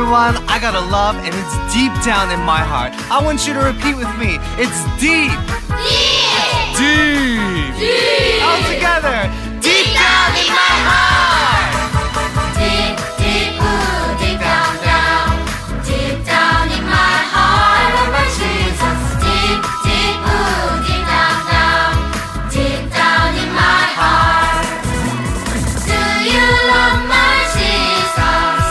Everyone, I got a love and it's deep down in my heart. I want you to repeat with me. It's deep. Deep. Deep. All together. Deep down in my heart. Deep, deep, ooh, deep down, down. Deep down in my heart. I love my Jesus. Deep, deep, ooh, deep down, down. Deep down in my heart. Do you love my Jesus?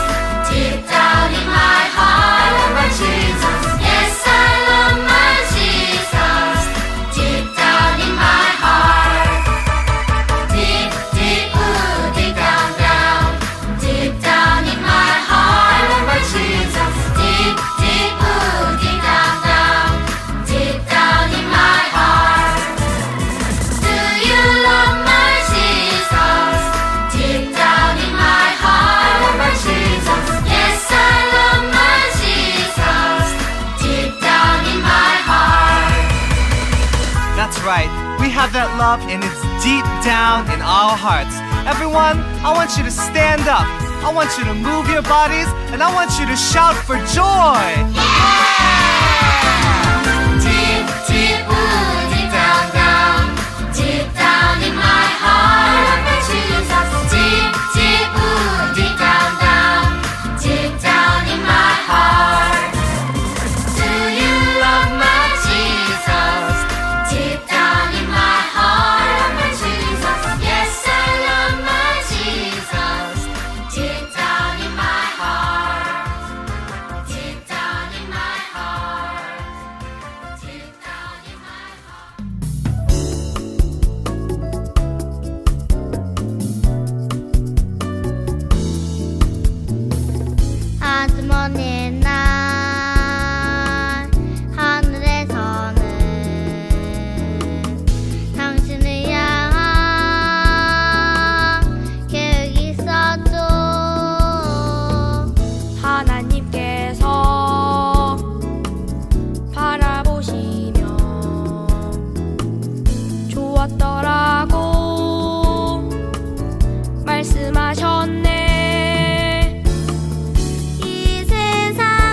Deep down in my heart. I love my Jesus. Yes, I love my Jesus. Deep down in my heart. Deep, deep, ooh, deep down, down. Deep down in my heart. I love my Jesus. Deep, deep, ooh, deep down, down. Deep down in my heart. Do you love my Jesus? Deep down in my heart. I love my Jesus. Yes, I love my Jesus. Deep down in my heart. That's right. We have that love and it's deep down in our hearts. Everyone, I want you to stand up. I want you to move your bodies and I want you to shout for joy. Deep, deep, ooh, deep down, down. Deep down in my heart. I love my Jesus. Deep, deep, ooh, deep down, down. Deep down in my heart. Do you love my Jesus? Deep down in my heart. I love my Jesus. Yes, I love my Jesus. Deep down in my heart. Deep down in my heart. Deep down in my heart. 아주머니의 날 하늘에서는 당신을 향한 계획이 있었죠. 하나님께서 바라보시며 좋았더라고 말씀하셨네. 이 세상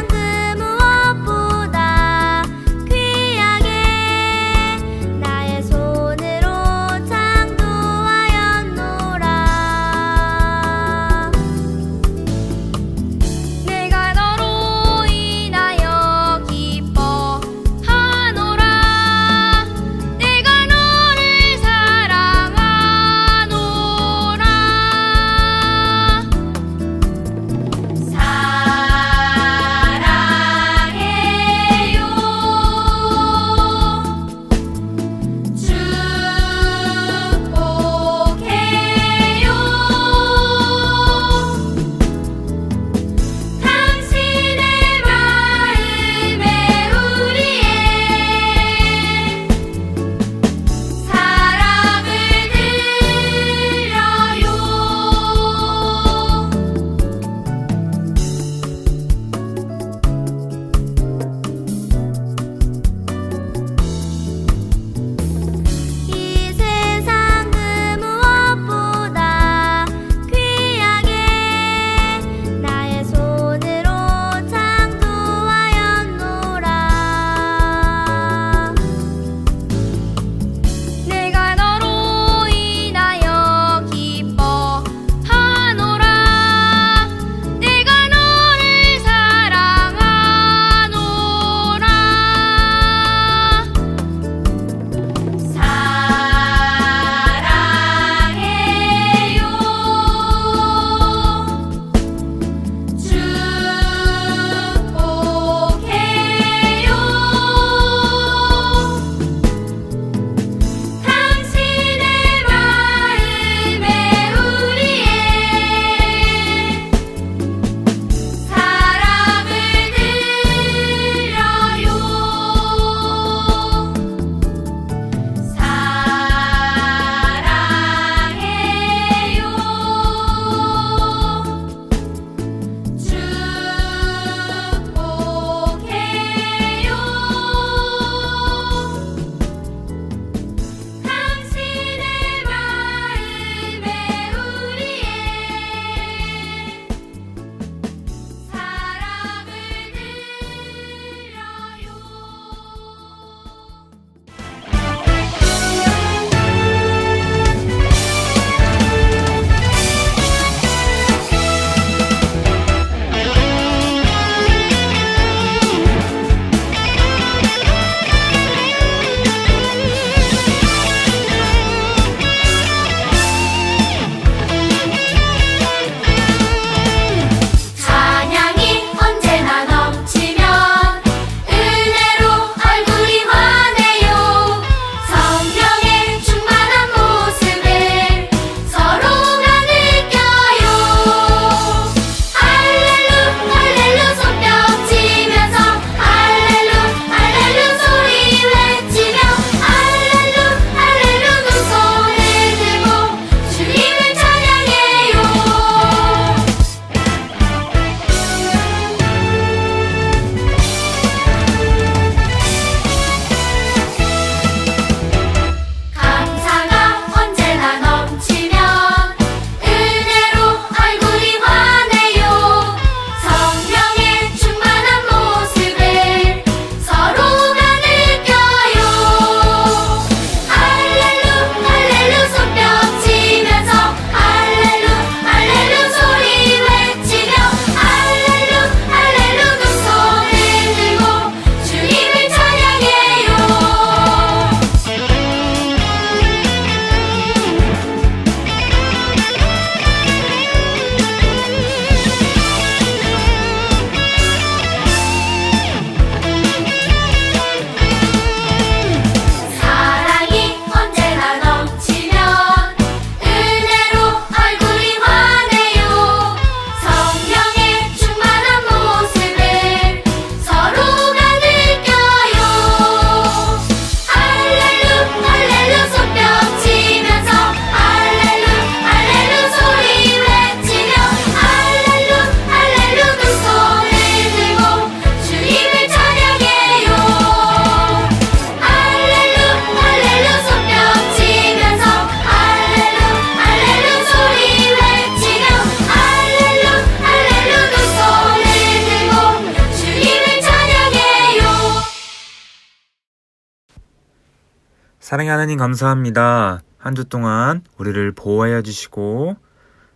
사랑의 하나님 감사합니다. 한 주 동안 우리를 보호하여 주시고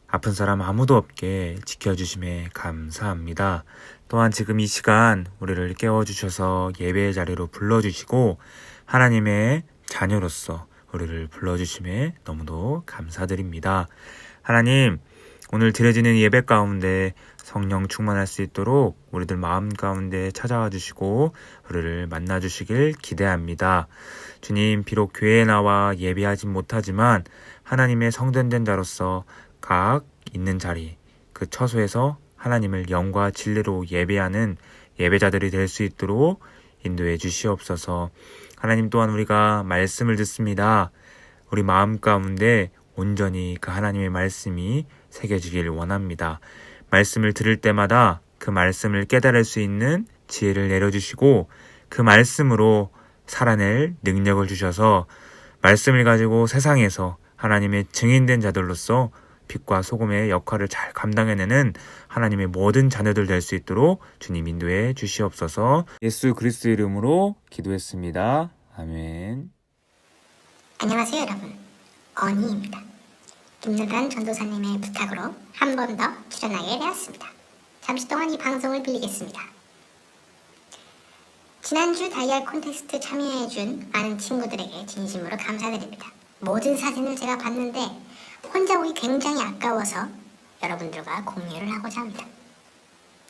아픈 사람 아무도 없게 지켜주심에 감사합니다. 또한 지금 이 시간 우리를 깨워주셔서 예배의 자리로 불러주시고 하나님의 자녀로서 우리를 불러주심에 너무도 감사드립니다. 하나님, 오늘 드려지는 예배 가운데 성령 충만할 수 있도록 우리들 마음 가운데 찾아와 주시고 우리를 만나 주시길 기대합니다. 주님, 비록 교회에 나와 예배하진 못하지만 하나님의 성전된 자로서 각 있는 자리, 그 처소에서 하나님을 영과 진리로 예배하는 예배자들이 될 수 있도록 인도해 주시옵소서. 하나님, 또한 우리가 말씀을 듣습니다. 우리 마음 가운데 온전히 그 하나님의 말씀이 새겨지길 원합니다. 말씀을 들을 때마다 그 말씀을 깨달을 수 있는 지혜를 내려주시고 그 말씀으로 살아낼 능력을 주셔서 말씀을 가지고 세상에서 하나님의 증인된 자들로서 빛과 소금의 역할을 잘 감당해내는 하나님의 모든 자녀들 될 수 있도록 주님 인도해 주시옵소서. 예수 그리스도 이름으로 기도했습니다. 아멘. 안녕하세요 여러분, 어니입니다. 김나단 전도사님의 부탁으로 한 번 더 출연하게 되었습니다. 잠시 동안 이 방송을 빌리겠습니다. 지난주 다이얼 콘테스트 참여해준 많은 친구들에게 진심으로 감사드립니다. 모든 사진을 제가 봤는데 혼자 보기 굉장히 아까워서 여러분들과 공유를 하고자 합니다.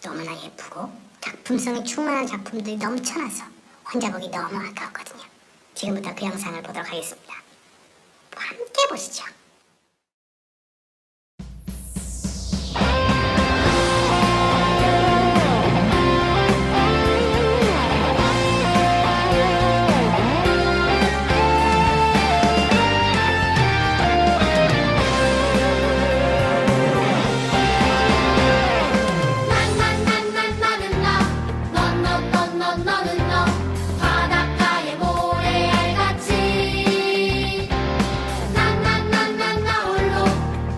너무나 예쁘고 작품성이 충만한 작품들이 넘쳐나서 혼자 보기 너무 아까웠거든요. 지금부터 그 영상을 보도록 하겠습니다. 함께 보시죠. 너는 너 바닷가의 모래알같이 나 홀로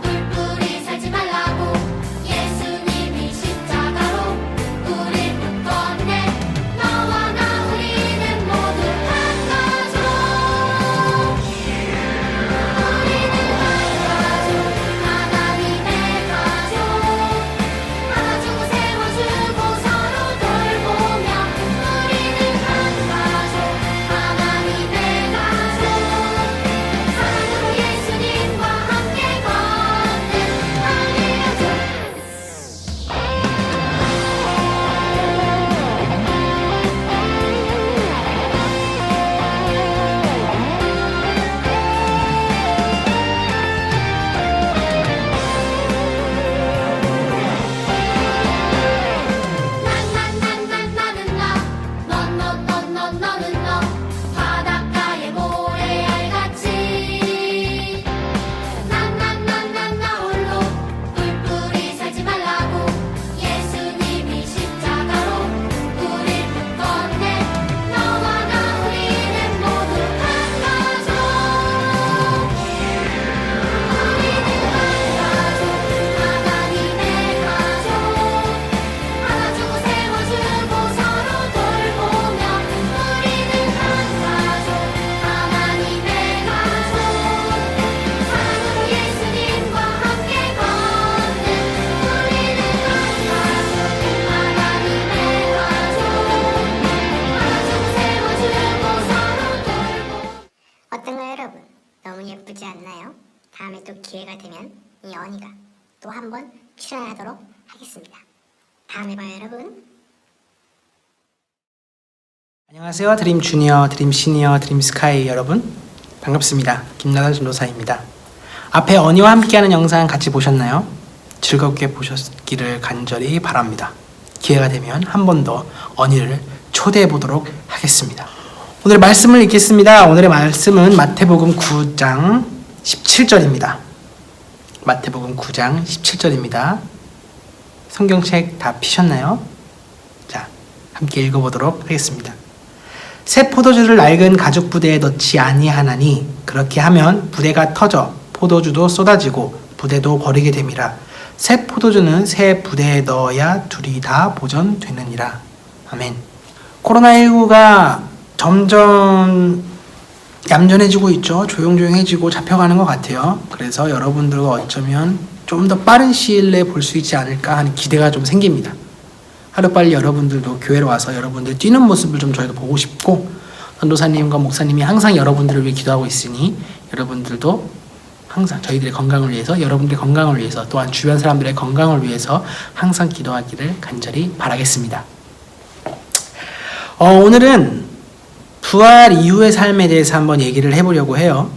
뿔뿔이 살지 말라고 예수님이 십자가로 우릴 묶었네. 너와 나 우리는 모두 한 가족. 우리는 한 가족, 하나님의 가족. 안아주고 세워주고 서로 돌보며 우리는 한 가족, 하나님의 가족. 사랑으로 예수님과 함께 걷는 할렐루야. 너는 너 바닷가의 모래알같이 나 홀로 뿔뿔이 살지 말라고 예수님이 십자가로 우릴 묶었네. 너와 나 우리는 모두 한 가족. 우리는 한 가족, 하나님의 가족. 안아주고 세워주고 서로 돌보며 우리는 한 가족, 하나님의 가족. 사랑으로 예수님과 함께 걷는 우리는 한 가족, 하나님의 가족. 안아주고 세워주고 서로 돌보. 어떤가요 여러분? 너무 예쁘지 않나요? 다음에 또 기회가 되면 이 어니가 또 한 번 출연하도록 하겠습니다. 다음에 봐요 여러분. 안녕하세요. 드림 주니어, 드림 시니어, 드림 스카이 여러분 반갑습니다. 김나단 전도사입니다. 앞에 어니와 함께하는 영상 같이 보셨나요? 즐겁게 보셨기를 간절히 바랍니다. 기회가 되면 한 번 더 어니를 초대해 보도록 하겠습니다. 오늘 말씀을 읽겠습니다. 오늘의 말씀은 마태복음 9장 17절입니다. 마태복음 9장 17절입니다. 성경책 다 피셨나요? 자, 함께 읽어보도록 하겠습니다. 새 포도주를 낡은 가죽 부대에 넣지 아니하나니 그렇게 하면 부대가 터져 포도주도 쏟아지고 부대도 버리게 됨이라. 새 포도주는 새 부대에 넣어야 둘이 다 보존되느니라. 아멘. 코로나19가 점점 얌전해지고 있죠. 조용조용해지고 잡혀가는 것 같아요. 그래서 여러분들과 어쩌면 좀 더 빠른 시일 내에 볼 수 있지 않을까 하는 기대가 좀 생깁니다. 하루빨리 여러분들도 교회로 와서 여러분들 뛰는 모습을 좀 저희도 보고 싶고, 전도사님과 목사님이 항상 여러분들을 위해 기도하고 있으니 여러분들도 항상 저희들의 건강을 위해서, 여러분들의 건강을 위해서, 또한 주변 사람들의 건강을 위해서 항상 기도하기를 간절히 바라겠습니다. 오늘은 부활 이후의 삶에 대해서 한번 얘기를 해보려고 해요.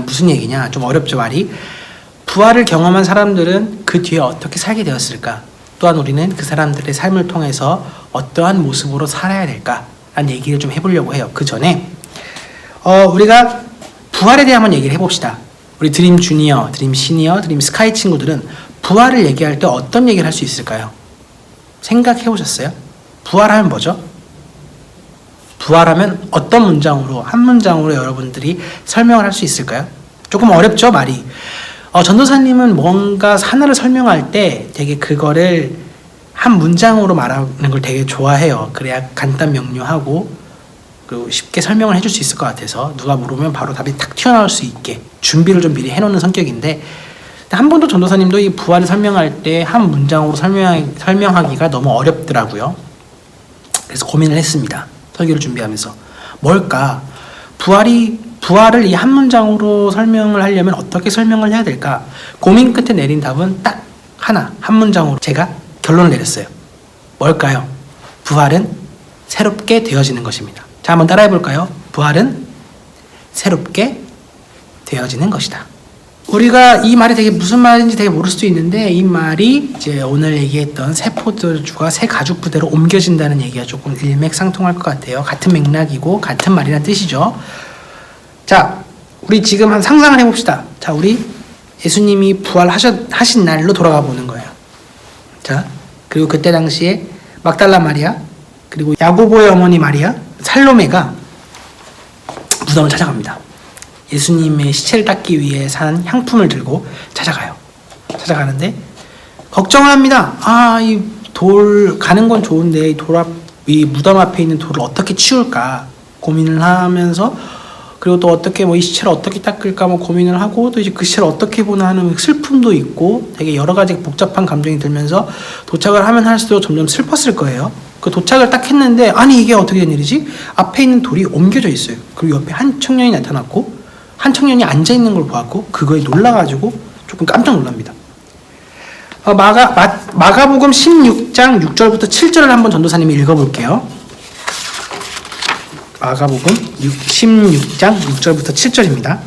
무슨 얘기냐? 좀 어렵죠, 말이. 부활을 경험한 사람들은 그 뒤에 어떻게 살게 되었을까? 또한 우리는 그 사람들의 삶을 통해서 어떠한 모습으로 살아야 될까? 라는 얘기를 좀 해보려고 해요. 그 전에 우리가 부활에 대해 한번 얘기를 해봅시다. 우리 드림 주니어, 드림 시니어, 드림 스카이 친구들은 부활을 얘기할 때 어떤 얘기를 할 수 있을까요? 생각해보셨어요? 부활하면 뭐죠? 부활하면 어떤 문장으로, 한 문장으로 여러분들이 설명을 할 수 있을까요? 조금 어렵죠, 말이. 전도사님은 뭔가 하나를 설명할 때 되게 그거를 한 문장으로 말하는 걸 되게 좋아해요. 그래야 간단 명료하고 그리고 쉽게 설명을 해줄 수 있을 것 같아서 누가 물으면 바로 답이 탁 튀어나올 수 있게 준비를 좀 미리 해놓는 성격인데, 한 번도 전도사님도 이 부활을 설명할 때 한 문장으로 설명하기가 너무 어렵더라고요. 그래서 고민을 했습니다. 설교를 준비하면서 뭘까? 부활을 이 한 문장으로 설명을 하려면 어떻게 설명을 해야 될까? 고민 끝에 내린 답은 딱 하나, 한 문장으로 제가 결론을 내렸어요. 뭘까요? 부활은 새롭게 되어지는 것입니다. 자, 한번 따라해 볼까요? 부활은 새롭게 되어지는 것이다. 우리가 이 말이 되게 무슨 말인지 되게 모를 수도 있는데, 이 말이 이제 오늘 얘기했던 새 포도주가 새 가죽 부대로 옮겨진다는 얘기가 조금 일맥상통할 것 같아요. 같은 맥락이고 같은 말이란 뜻이죠. 자, 우리 지금 한 상상을 해봅시다. 자, 우리 예수님이 부활하신 날로 돌아가 보는 거예요. 자, 그리고 그때 당시에 막달라 마리아, 그리고 야고보의 어머니 마리아, 살로메가 무덤을 찾아갑니다. 예수님의 시체를 닦기 위해 산 향품을 들고 찾아가는데 걱정을 합니다. 이 돌 가는 건 좋은데 이 무덤 앞에 있는 돌을 어떻게 치울까 고민을 하면서, 그리고 또 어떻게 이 시체를 어떻게 닦을까 고민을 하고, 또 이제 그 시체를 어떻게 보나 하는 슬픔도 있고 되게 여러 가지 복잡한 감정이 들면서 도착을 하면 할수록 점점 슬펐을 거예요. 그 도착을 딱 했는데 아니 이게 어떻게 된 일이지? 앞에 있는 돌이 옮겨져 있어요. 그리고 옆에 한 청년이 나타났고, 한 청년이 앉아있는 걸 보았고 그거에 놀라가지고 조금 깜짝 놀랍니다. 마가복음 16장 6절부터 7절을 한번 전도사님이 읽어볼게요. 마가복음 16장 6절부터 7절입니다.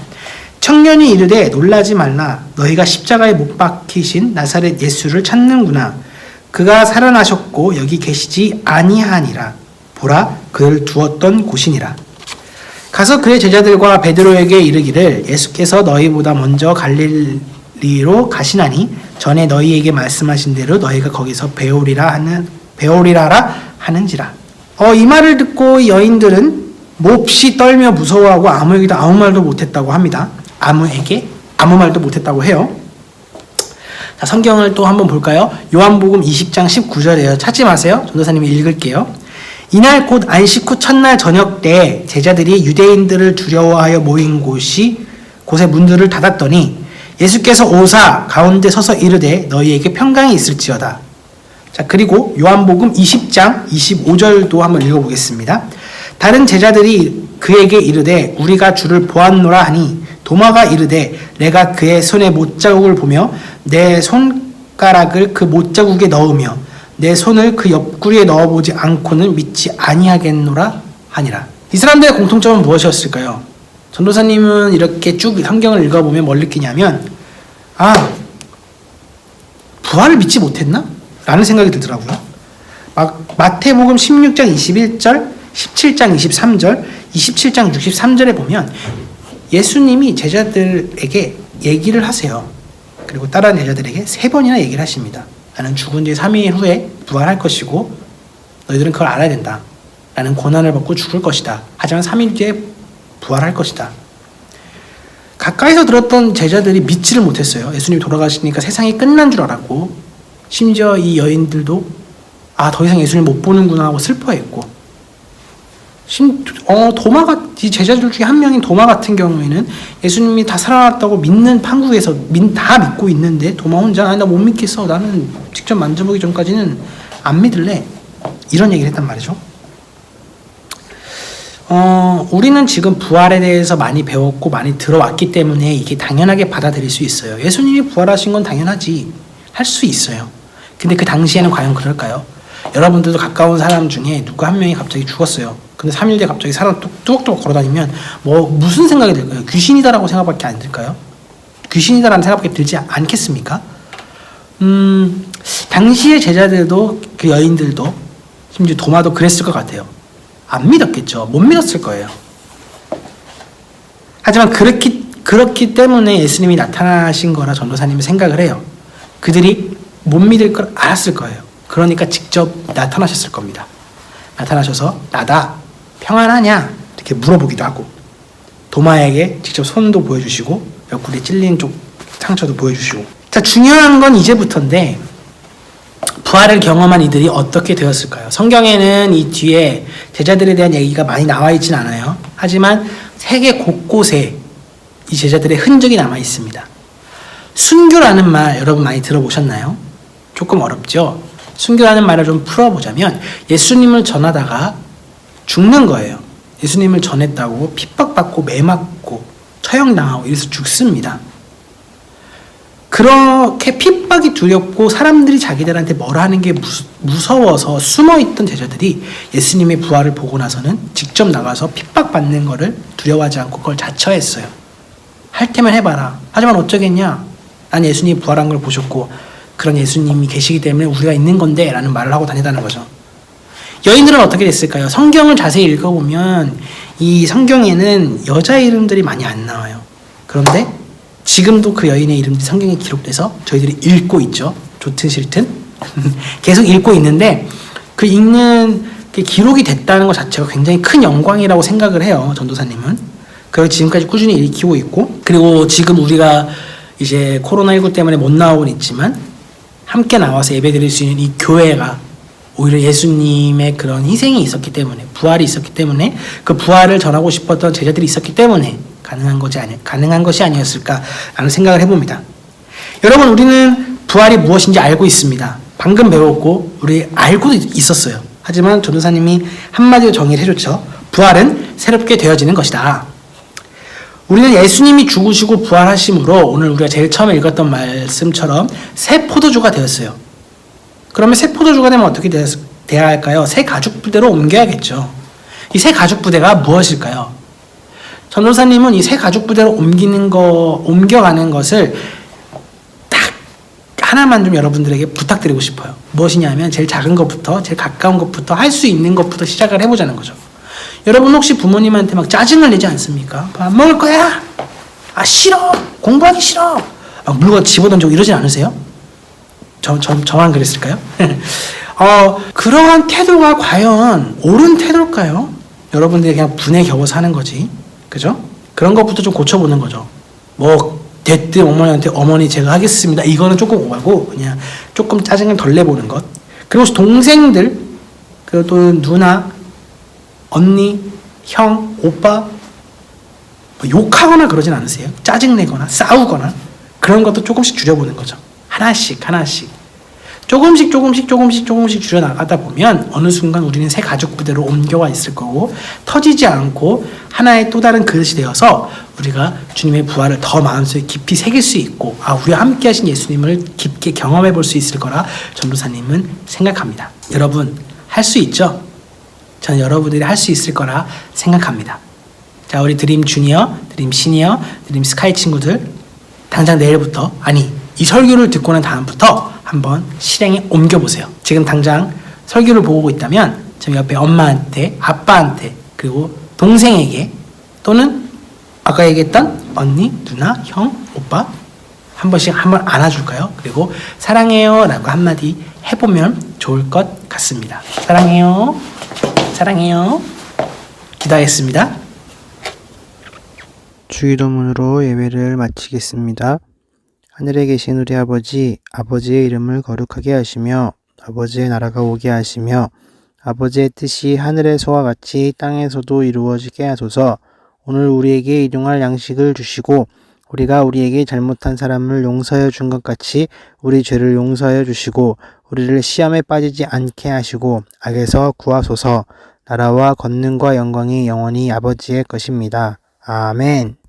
청년이 이르되 놀라지 말라. 너희가 십자가에 못 박히신 나사렛 예수를 찾는구나. 그가 살아나셨고 여기 계시지 아니하니라. 보라, 그를 두었던 곳이니라. 가서 그의 제자들과 베드로에게 이르기를 예수께서 너희보다 먼저 갈릴리로 가시나니 전에 너희에게 말씀하신 대로 너희가 거기서 배우리라 하는지라. 이 말을 듣고 이 여인들은 몹시 떨며 무서워하고 아무에게도 아무 말도 못했다고 합니다. 아무에게 아무 말도 못했다고 해요. 자, 성경을 또 한번 볼까요? 요한복음 20장 19절이에요. 찾지 마세요. 전도사님이 읽을게요. 이날 곧 안식 후 첫날 저녁 때 제자들이 유대인들을 두려워하여 모인 곳에 문들을 닫았더니 예수께서 오사 가운데 서서 이르되 너희에게 평강이 있을지어다. 자, 그리고 요한복음 20장 25절도 한번 읽어보겠습니다. 다른 제자들이 그에게 이르되 우리가 주를 보았노라 하니 도마가 이르되 내가 그의 손에 못자국을 보며 내 손가락을 그 못자국에 넣으며 내 손을 그 옆구리에 넣어보지 않고는 믿지 아니하겠노라 하니라. 이 사람들의 공통점은 무엇이었을까요? 전도사님은 이렇게 쭉 성경을 읽어보면 뭘 느끼냐면 부활을 믿지 못했나? 라는 생각이 들더라고요. 마태복음 16장 21절, 17장 23절, 27장 63절에 보면 예수님이 제자들에게 얘기를 하세요. 그리고 다른 제자들에게 3번이나 얘기를 하십니다. 나는 죽은 뒤 3일 후에 부활할 것이고 너희들은 그걸 알아야 된다. 나는 고난을 받고 죽을 것이다. 하지만 3일 뒤에 부활할 것이다. 가까이서 들었던 제자들이 믿지를 못했어요. 예수님이 돌아가시니까 세상이 끝난 줄 알았고, 심지어 이 여인들도 더 이상 예수님을 못 보는구나 하고 슬퍼했고, 이 제자들 중에 한 명인 도마 같은 경우에는 예수님이 다 살아났다고 믿는 판국에서 다 믿고 있는데 도마 혼자 나 못 믿겠어. 나는 직접 만져보기 전까지는 안 믿을래. 이런 얘기를 했단 말이죠. 우리는 지금 부활에 대해서 많이 배웠고 많이 들어왔기 때문에 이게 당연하게 받아들일 수 있어요. 예수님이 부활하신 건 당연하지. 할 수 있어요. 근데 그 당시에는 과연 그럴까요? 여러분들도 가까운 사람 중에 누가 한 명이 갑자기 죽었어요. 근데 3일 뒤에 갑자기 사람 뚜벅뚜벅 걸어다니면 무슨 생각이 들까요? 귀신이다라고 생각밖에 안 들까요? 귀신이다라는 생각밖에 들지 않겠습니까? 당시의 제자들도 그 여인들도 심지어 도마도 그랬을 것 같아요. 안 믿었겠죠. 못 믿었을 거예요. 하지만 그렇기 때문에 예수님이 나타나신 거라 전도사님은 생각을 해요. 그들이 못 믿을 걸 알았을 거예요. 그러니까 직접 나타나셨을 겁니다. 나타나셔서 나다 평안하냐 이렇게 물어보기도 하고 도마에게 직접 손도 보여주시고 옆구리에 찔린 쪽 상처도 보여주시고. 자, 중요한 건 이제부터인데 부활을 경험한 이들이 어떻게 되었을까요? 성경에는 이 뒤에 제자들에 대한 얘기가 많이 나와 있진 않아요. 하지만 세계 곳곳에 이 제자들의 흔적이 남아 있습니다. 순교라는 말 여러분 많이 들어보셨나요? 조금 어렵죠? 순교라는 말을 좀 풀어보자면 예수님을 전하다가 죽는 거예요. 예수님을 전했다고 핍박받고 매맞고 처형당하고 이래서 죽습니다. 그렇게 핍박이 두렵고 사람들이 자기들한테 뭐라 하는 게 무서워서 숨어있던 제자들이 예수님의 부활을 보고 나서는 직접 나가서 핍박받는 거를 두려워하지 않고 그걸 자처했어요. 할 테면 해봐라. 하지만 어쩌겠냐. 난 예수님이 부활한 걸 보셨고 그런 예수님이 계시기 때문에 우리가 있는 건데 라는 말을 하고 다니다는 거죠. 여인들은 어떻게 됐을까요? 성경을 자세히 읽어보면 이 성경에는 여자 이름들이 많이 안 나와요. 그런데 지금도 그 여인의 이름들이 성경에 기록돼서 저희들이 읽고 있죠. 좋든 싫든 계속 읽고 있는데 그 읽는 게 기록이 됐다는 것 자체가 굉장히 큰 영광이라고 생각을 해요. 전도사님은. 그걸 지금까지 꾸준히 읽히고 있고 그리고 지금 우리가 이제 코로나19 때문에 못 나오곤 있지만 함께 나와서 예배드릴 수 있는 이 교회가 오히려 예수님의 그런 희생이 있었기 때문에 부활이 있었기 때문에 그 부활을 전하고 싶었던 제자들이 있었기 때문에 가능한 것이 아니었을까라는 생각을 해봅니다. 여러분 우리는 부활이 무엇인지 알고 있습니다. 방금 배웠고 우리 알고도 있었어요. 하지만 전도사님이 한마디로 정의를 해줬죠. 부활은 새롭게 되어지는 것이다. 우리는 예수님이 죽으시고 부활하심으로 오늘 우리가 제일 처음에 읽었던 말씀처럼 새 포도주가 되었어요. 그러면 새 포도주가 되면 어떻게 돼야 할까요? 새 가죽 부대로 옮겨야겠죠. 이 새 가죽 부대가 무엇일까요? 전도사님은 이 새 가죽 부대로 옮겨가는 것을 딱 하나만 좀 여러분들에게 부탁드리고 싶어요. 무엇이냐면 제일 작은 것부터 제일 가까운 것부터 할 수 있는 것부터 시작을 해보자는 거죠. 여러분 혹시 부모님한테 막 짜증을 내지 않습니까? 밥 먹을 거야? 아 싫어! 공부하기 싫어! 물건 집어던지고 이러진 않으세요? 저만 그랬을까요? 그러한 태도가 과연 옳은 태도일까요? 여러분들이 그냥 분에 겨워서 하는 거지. 그죠? 그런 것부터 좀 고쳐보는 거죠. 뭐 대뜸 어머니한테 어머니 제가 하겠습니다. 이거는 조금 오가고 그냥 조금 짜증을 덜 내보는 것. 그리고 동생들 그리고 또 누나 언니, 형, 오빠 욕하거나 그러진 않으세요? 짜증내거나 싸우거나 그런 것도 조금씩 줄여보는 거죠. 하나씩 조금씩 줄여나가다 보면 어느 순간 우리는 새 가죽 부대로 옮겨와 있을 거고 터지지 않고 하나의 또 다른 그릇이 되어서 우리가 주님의 부활을 더 마음속에 깊이 새길 수 있고 우리와 함께 하신 예수님을 깊게 경험해 볼 수 있을 거라 전도사님은 생각합니다. 여러분 할 수 있죠? 저는 여러분들이 할 수 있을 거라 생각합니다. 자, 우리 드림 주니어, 드림 시니어, 드림 스카이 친구들 당장 내일부터 이 설교를 듣고 난 다음부터 한번 실행에 옮겨보세요. 지금 당장 설교를 보고 있다면 지금 옆에 엄마한테, 아빠한테, 그리고 동생에게 또는 아까 얘기했던 언니, 누나, 형, 오빠 한번 안아줄까요? 그리고 사랑해요 라고 한마디 해보면 좋을 것 같습니다. 사랑해요. 기도하겠습니다. 주기도문으로 예배를 마치겠습니다. 하늘에 계신 우리 아버지의 이름을 거룩하게 하시며 아버지의 나라가 오게 하시며 아버지의 뜻이 하늘에서와 같이 땅에서도 이루어지게 하소서. 오늘 우리에게 일용할 양식을 주시고 우리가 우리에게 잘못한 사람을 용서해 준 것 같이 우리 죄를 용서해 주시고 우리를 시험에 빠지지 않게 하시고 악에서 구하소서. 나라와 권능과 영광이 영원히 아버지의 것입니다. 아멘.